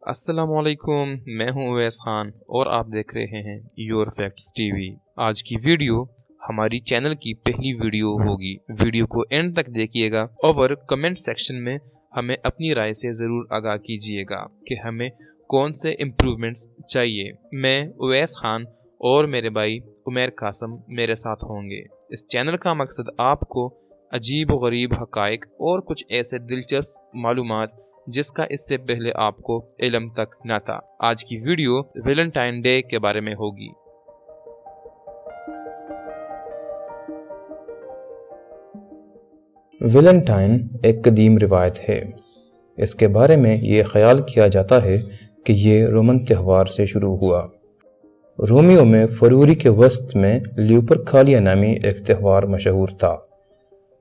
السلام علیکم، میں ہوں اویس خان اور آپ دیکھ رہے ہیں یور فیکٹس ٹی وی۔ آج کی ویڈیو ہماری چینل کی پہلی ویڈیو ہوگی۔ ویڈیو کو اینڈ تک دیکھیے گا اور کمنٹ سیکشن میں ہمیں اپنی رائے سے ضرور آگاہ کیجیے گا کہ ہمیں کون سے امپروومنٹس چاہیے۔ میں اویس خان اور میرے بھائی عمیر قاسم میرے ساتھ ہوں گے۔ اس چینل کا مقصد آپ کو عجیب و غریب حقائق اور کچھ ایسے دلچسپ معلومات جس کا اس سے پہلے آپ کو علم تک نہ تھا۔ آج کی ویڈیو ویلنٹائن ڈے کے بارے میں ہوگی۔ ویلنٹائن ایک قدیم روایت ہے۔ اس کے بارے میں یہ خیال کیا جاتا ہے کہ یہ رومن تہوار سے شروع ہوا۔ رومیوں میں فروری کے وسط میں لیوپرکالیا نامی ایک تہوار مشہور تھا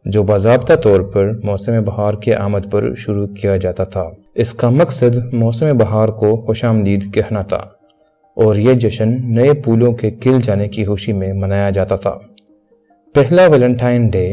جو باضابطہ طور پر موسم بہار کے آمد پر شروع کیا جاتا تھا۔ اس کا مقصد موسم بہار کو خوش آمدید کہنا تھا اور یہ جشن نئے پھولوں کے کھل جانے کی خوشی میں منایا جاتا تھا۔ پہلا ویلنٹائن ڈے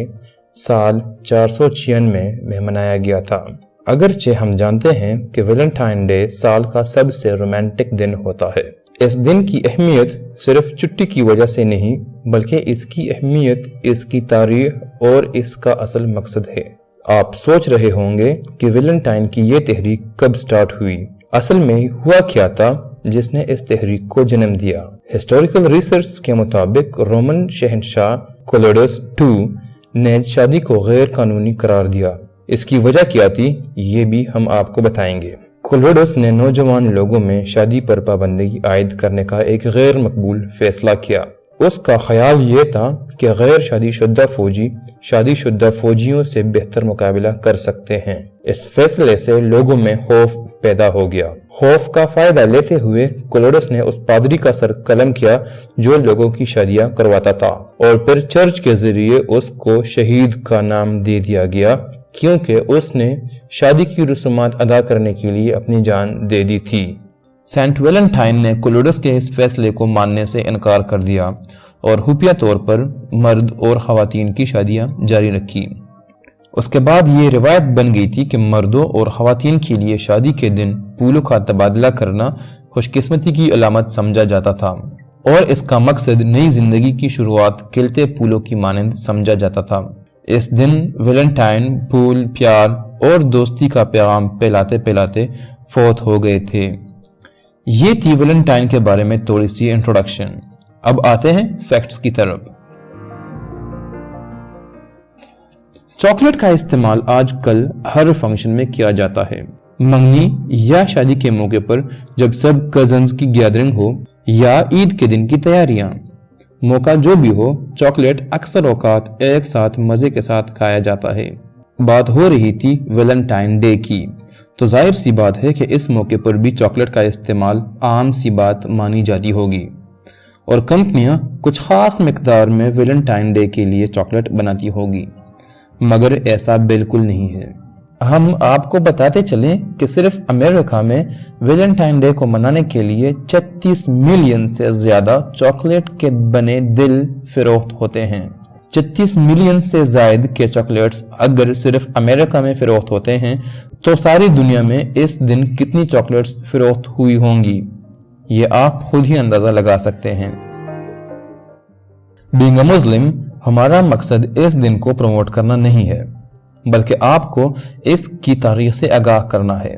سال 496 میں منایا گیا تھا۔ اگرچہ ہم جانتے ہیں کہ ویلنٹائن ڈے سال کا سب سے رومانٹک دن ہوتا ہے، اس دن کی اہمیت صرف چھٹی کی وجہ سے نہیں بلکہ اس کی اہمیت اس کی تاریخ اور اس کا اصل مقصد ہے۔ آپ سوچ رہے ہوں گے کہ ویلنٹائن کی یہ تحریک کب سٹارٹ ہوئی؟ اصل میں ہوا کیا تھا جس نے اس تحریک کو جنم دیا؟ ہسٹوریکل ریسرچ کے مطابق رومن شہنشاہ کلوڈس II نے شادی کو غیر قانونی قرار دیا۔ اس کی وجہ کیا تھی یہ بھی ہم آپ کو بتائیں گے۔ کلوڈس نے نوجوان لوگوں میں شادی پر پابندی عائد کرنے کا ایک غیر مقبول فیصلہ کیا۔ اس کا خیال یہ تھا کہ غیر شادی شدہ فوجیوں سے بہتر مقابلہ کر سکتے ہیں۔ اس فیصلے سے لوگوں میں خوف پیدا ہو گیا۔ خوف کا فائدہ لیتے ہوئے کلوڈس نے اس پادری کا سر قلم کیا جو لوگوں کی شادیاں کرواتا تھا، اور پھر چرچ کے ذریعے اس کو شہید کا نام دے دیا گیا کیونکہ اس نے شادی کی رسومات ادا کرنے کے لیے اپنی جان دے دی تھی۔ سینٹ ویلنٹائن نے کلوڈس کے اس فیصلے کو ماننے سے انکار کر دیا اور خفیہ طور پر مرد اور خواتین کی شادیاں جاری رکھی۔ اس کے بعد یہ روایت بن گئی تھی کہ مردوں اور خواتین کے لیے شادی کے دن پھولوں کا تبادلہ کرنا خوش قسمتی کی علامت سمجھا جاتا تھا، اور اس کا مقصد نئی زندگی کی شروعات کھلتے پھولوں کی مانند سمجھا جاتا تھا۔ اس دن ویلنٹائن پھول، پیار اور دوستی کا پیغام پھیلاتے فوت ہو گئے تھے۔ یہ تھی ویلنٹائن کے بارے میں تھوڑی سی انٹروڈکشن۔ اب آتے ہیں فیکٹس کی طرف۔ چاکلیٹ کا استعمال آج کل ہر فنکشن میں کیا جاتا ہے۔ منگنی یا شادی کے موقع پر جب سب کزنز کی گیدرنگ ہو یا عید کے دن کی تیاریاں، موقع جو بھی ہو، چاکلیٹ اکثر اوقات ایک ساتھ مزے کے ساتھ کھایا جاتا ہے۔ بات ہو رہی تھی ویلنٹائن ڈے کی، تو ظاہر سی بات ہے کہ اس موقع پر بھی چاکلیٹ کا استعمال عام سی بات مانی جاتی ہوگی، اور کمپنیاں کچھ خاص مقدار میں ویلنٹائن ڈے کے لیے چاکلیٹ بناتی ہوگی، مگر ایسا بالکل نہیں ہے۔ ہم آپ کو بتاتے چلیں کہ صرف امریکہ میں ویلنٹائن ڈے کو منانے کے لیے 36 ملین سے زیادہ چاکلیٹ کے بنے دل فروخت ہوتے ہیں۔ 36 ملین سے زائد کے چاکلیٹس اگر صرف امریکہ میں فروخت ہوتے ہیں تو ساری دنیا میں اس دن کتنی چاکلیٹس فروخت ہوئی ہوں گی، یہ آپ خود ہی اندازہ لگا سکتے ہیں۔ بینگ اے مسلم، ہمارا مقصد اس دن کو پروموٹ کرنا نہیں ہے بلکہ آپ کو اس کی تاریخ سے آگاہ کرنا ہے۔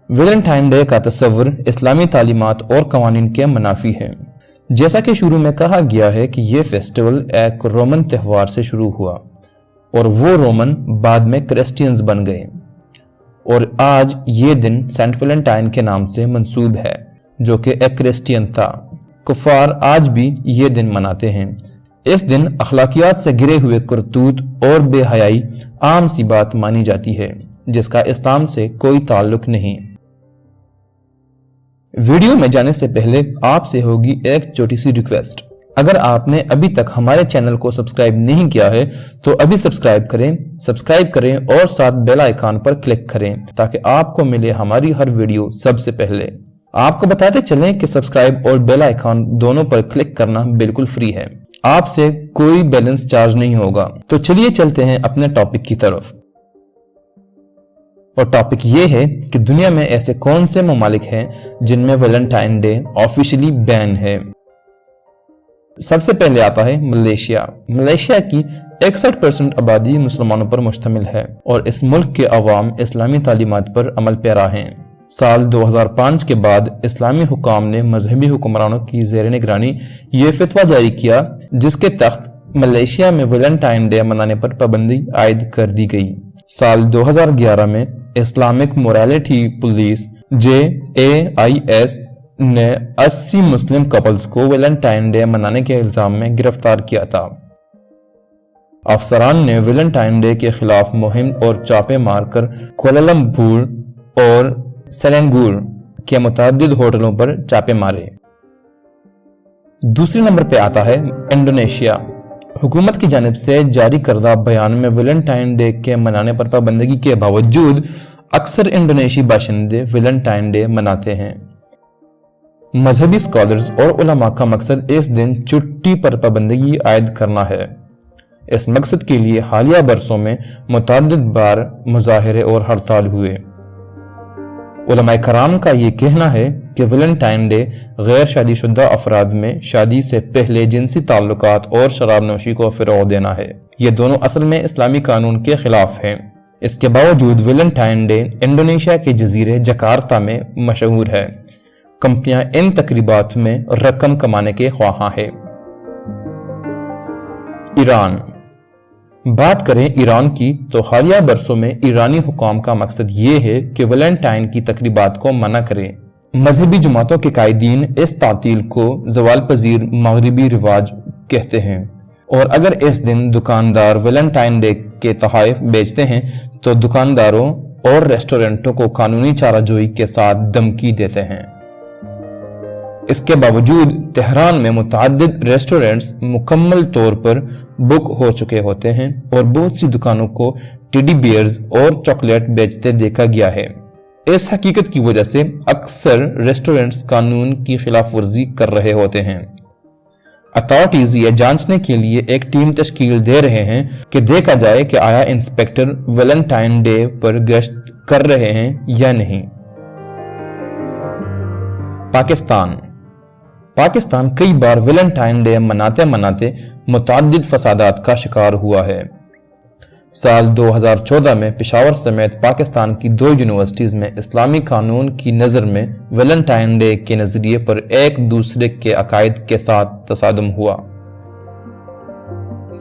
ویلنٹائن ڈے کا تصور اسلامی تعلیمات اور قوانین کے منافی ہے۔ جیسا کہ شروع میں کہا گیا ہے کہ یہ فیسٹیول ایک رومن تہوار سے شروع ہوا اور وہ رومن بعد میں کرسچینز بن گئے، اور آج یہ دن سینٹ ویلنٹائن کے نام سے منسوب ہے جو کہ ایک کرسچین تھا۔ کفار آج بھی یہ دن مناتے ہیں۔ اس دن اخلاقیات سے گرے ہوئے کرتوت اور بے حیائی عام سی بات مانی جاتی ہے جس کا اسلام سے کوئی تعلق نہیں۔ ویڈیو میں جانے سے پہلے آپ سے ہوگی ایک چھوٹی سی ریکویسٹ۔ اگر آپ نے ابھی تک ہمارے چینل کو سبسکرائب نہیں کیا ہے تو ابھی سبسکرائب کریں اور ساتھ بیل آئیکن پر کلک کریں تاکہ آپ کو ملے ہماری ہر ویڈیو سب سے پہلے۔ آپ کو بتاتے چلیں کہ سبسکرائب اور بیل آئیکن دونوں پر کلک کرنا بالکل فری ہے، آپ سے کوئی بیلنس چارج نہیں ہوگا۔ تو چلیے چلتے ہیں اپنے ٹاپک کی طرف۔ اور ٹاپک یہ ہے کہ دنیا میں ایسے کون سے ممالک ہیں جن میں ویلنٹائن ڈے آفیشلی بین ہے۔ سب سے پہلے آتا ہے ملیشیا۔ ملیشیا کی 61% آبادی مسلمانوں پر مشتمل ہے اور اس ملک کے عوام اسلامی تعلیمات پر عمل پیرا ہیں۔ سال 2005 کے بعد اسلامی حکام نے مذہبی حکمرانوں کی زیر نگرانی یہ فتویٰ جاری کیا جس کے تحت ملیشیا میں ویلنٹائن ڈے منانے پر پابندی عائد کر دی گئی۔ سال 2011 میں اسلامک موریلٹی پولیس JAIS نے 80 مسلم کپلز کو ویلنٹائن ڈے منانے کے الزام میں گرفتار کیا تھا۔ افسران نے ویلنٹائن ڈے کے خلاف مہم اور چاپے مار کر کوالالمپور اور سیلنگور کے متعدد ہوٹلوں پر چاپے مارے۔ دوسرے نمبر پہ آتا ہے انڈونیشیا۔ حکومت کی جانب سے جاری کردہ بیان میں ویلنٹائن ڈے کے منانے پر پابندگی کے باوجود اکثر انڈونیشی باشندے ویلنٹائن ڈے مناتے ہیں۔ مذہبی اسکالرز اور علماء کا مقصد اس دن چھٹی پر پابندگی عائد کرنا ہے۔ اس مقصد کے لیے حالیہ برسوں میں متعدد بار مظاہرے اور ہڑتال ہوئے۔ علماء کرام کا یہ کہنا ہے کہ ویلنٹائن ڈے غیر شادی شدہ افراد میں شادی سے پہلے جنسی تعلقات اور شراب نوشی کو فروغ دینا ہے۔ یہ دونوں اصل میں اسلامی قانون کے خلاف ہیں۔ اس کے باوجود ویلنٹائن ڈے انڈونیشیا کے جزیرے جکارتا میں مشہور ہے۔ کمپنیاں ان تقریبات میں رقم کمانے کے خواہاں ہیں۔ ایران۔ بات کریں ایران کی تو حالیہ برسوں میں ایرانی حکام کا مقصد یہ ہے کہ ویلنٹائن کی تقریبات کو منع کریں۔ مذہبی جماعتوں کے قائدین اس تعطیل کو زوال پذیر مغربی رواج کہتے ہیں، اور اگر اس دن دکاندار ویلنٹائن ڈے کے تحائف بیچتے ہیں تو دکانداروں اور ریسٹورنٹوں کو قانونی چارہ جوئی کے ساتھ دھمکی دیتے ہیں۔ اس کے باوجود تہران میں متعدد ریسٹورنٹس مکمل طور پر بک ہو چکے ہوتے ہیں اور بہت سی دکانوں کو ٹیڈی بیئرز اور چاکلیٹ بیچتے دیکھا گیا ہے۔ اس حقیقت کی وجہ سے اکثر ریسٹورنٹس قانون کی خلاف ورزی کر رہے ہوتے ہیں۔ اتھارٹیز یہ جانچنے کے لیے ایک ٹیم تشکیل دے رہے ہیں کہ دیکھا جائے کہ آیا انسپیکٹر ویلنٹائن ڈے پر گشت کر رہے ہیں یا نہیں۔ پاکستان کئی بار ویلنٹائن ڈے مناتے متعدد فسادات کا شکار ہوا ہے۔ سال 2014 میں پشاور سمیت پاکستان کی 2 یونیورسٹیز میں اسلامی قانون کی نظر میں ویلنٹائن ڈے کے نظریے پر ایک دوسرے کے عقائد کے ساتھ تصادم ہوا۔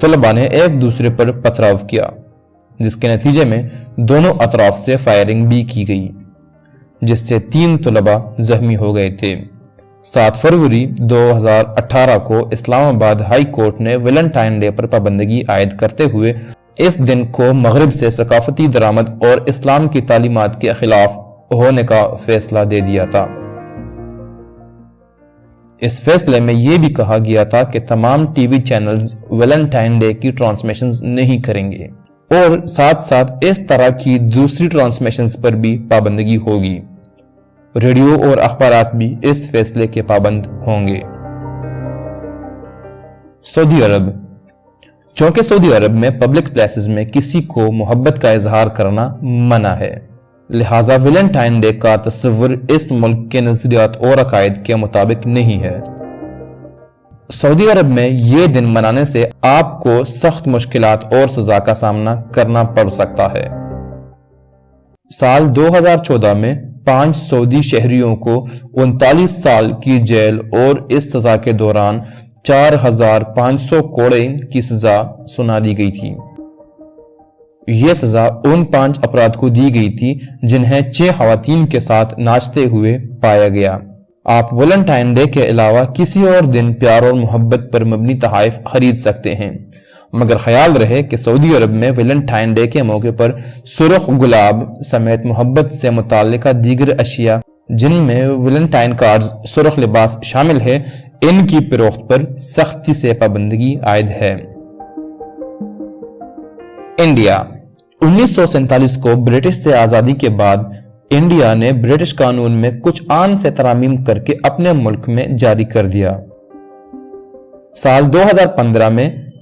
طلباء نے ایک دوسرے پر پتھراؤ کیا، جس کے نتیجے میں دونوں اطراف سے فائرنگ بھی کی گئی، جس سے 3 طلباء زخمی ہو گئے تھے۔ 7 فروری 2018 کو اسلام آباد ہائی کورٹ نے ویلنٹائن ڈے پر پابندگی عائد کرتے ہوئے اس دن کو مغرب سے ثقافتی درآمد اور اسلام کی تعلیمات کے خلاف ہونے کا فیصلہ دے دیا تھا۔ اس فیصلے میں یہ بھی کہا گیا تھا کہ تمام T V channels Valentine day کی ٹرانسمیشنز نہیں کریں گے اور ساتھ اس طرح کی دوسری ٹرانسمیشنز پر بھی پابندگی ہوگی۔ ریڈیو اور اخبارات بھی اس فیصلے کے پابند ہوں گے۔ سعودی عرب۔ چونکہ سعودی عرب میں پبلک پلیسز میں کسی کو محبت کا اظہار کرنا منع ہے، لہٰذا ویلنٹائن ڈے کا تصور اس ملک کے نظریات اور عقائد کے مطابق نہیں ہے۔ سعودی عرب میں یہ دن منانے سے آپ کو سخت مشکلات اور سزا کا سامنا کرنا پڑ سکتا ہے۔ سال 2014 میں 5 سعودی شہریوں کو 39 سال کی جیل اور اس سزا کے دوران 4500 کوڑے کی سزا سنا دی گئی تھی۔ یہ سزا ان 5 افراد کو دی گئی تھی جنہیں 6 خواتین کے ساتھ ناچتے ہوئے پایا گیا۔ آپ ویلنٹائن ڈے کے علاوہ کسی اور دن پیار اور محبت پر مبنی تحائف خرید سکتے ہیں، مگر خیال رہے کہ سعودی عرب میں ویلنٹائن ڈے کے موقع پر سرخ گلاب سمیت محبت سے متعلقہ دیگر اشیاء جن میں ویلنٹائن کارڈز سرخ لباس شامل ہے، ان کی فروخت پر سختی سے پابندگی عائد ہے۔ انڈیا۔ 1947 کو برٹش سے آزادی کے بعد انڈیا نے برٹش قانون میں کچھ آن سے ترامیم کر کے اپنے ملک میں جاری کر دیا۔ سال 2015 میں